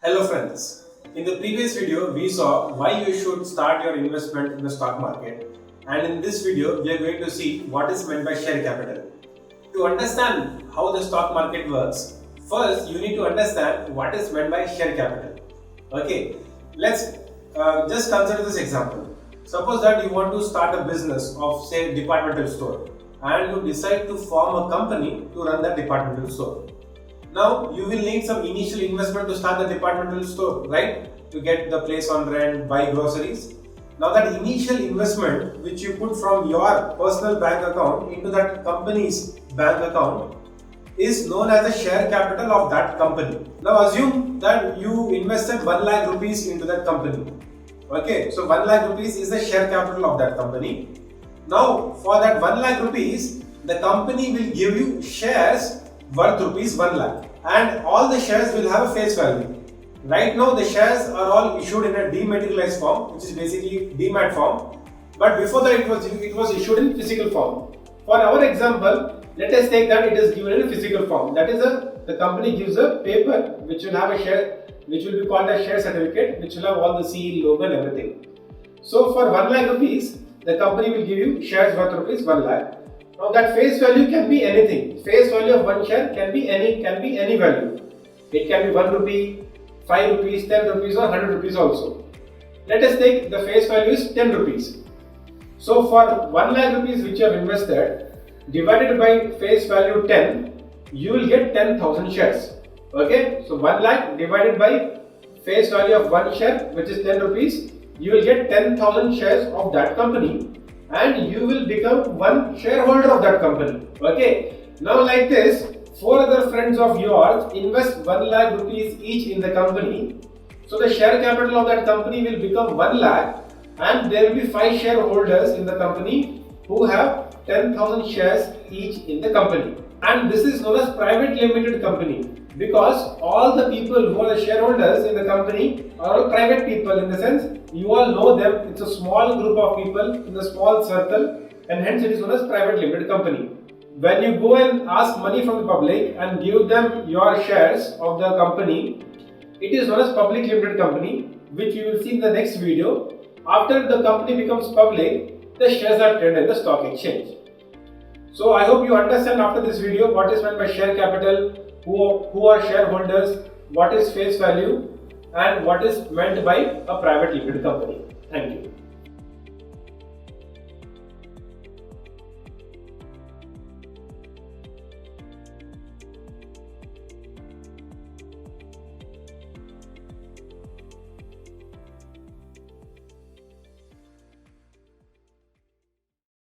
Hello friends, in the previous video we saw why you should start your investment in the stock market, and in this video we are going to see what is meant by share capital. To understand how the stock market works, first you need to understand what is meant by share capital. Okay, let's just consider this example. Suppose that you want to start a business of say departmental store and you decide to form a company to run that departmental store. Now you will need some initial investment to start the departmental store, right? To get the place on rent, buy groceries. Now that initial investment which you put from your personal bank account into that company's bank account is known as the share capital of that company. Now assume that you invested 1 lakh rupees into that company. Okay, so 1 lakh rupees is the share capital of that company. Now for that 1 lakh rupees, the company will give you shares worth rupees 1 lakh, and all the shares will have a face value. Right now the shares are all issued in a dematerialized form, which is basically demat form, but before that it was issued in physical form. For our example, let us take that it is given in a physical form. That is the company gives a paper which will have a share, which will be called a share certificate, which will have all the seal, logo and everything. So for 1 lakh rupees, the company will give you shares worth rupees 1 lakh. Now that face value can be anything. Face value of one share can be any value. It can be 1 rupee, 5 rupees, 10 rupees or 100 rupees also. Let us take the face value is 10 rupees. So for 1 lakh rupees which you have invested, divided by face value 10, you will get 10,000 shares. Okay, so 1 lakh divided by face value of one share, which is 10 rupees, you will get 10,000 shares of that company, and you will become one shareholder of that company. Okay, now like this, 4 other friends of yours invest 1 lakh rupees each in the company. So the share capital of that company will become 1 lakh, and there will be 5 shareholders in the company who have 10,000 shares each in the company. And this is known as private limited company, because all the people who are the shareholders in the company are all private people, in the sense you all know them. It's a small group of people in a small circle, and hence it is known as private limited company. When you go and ask money from the public and give them your shares of the company, it is known as public limited company, which you will see in the next video. After the company becomes public, the shares are traded in the stock exchange. So I hope you understand after this video what is meant by share capital, who are shareholders, what is face value, and what is meant by a private limited company. Thank you.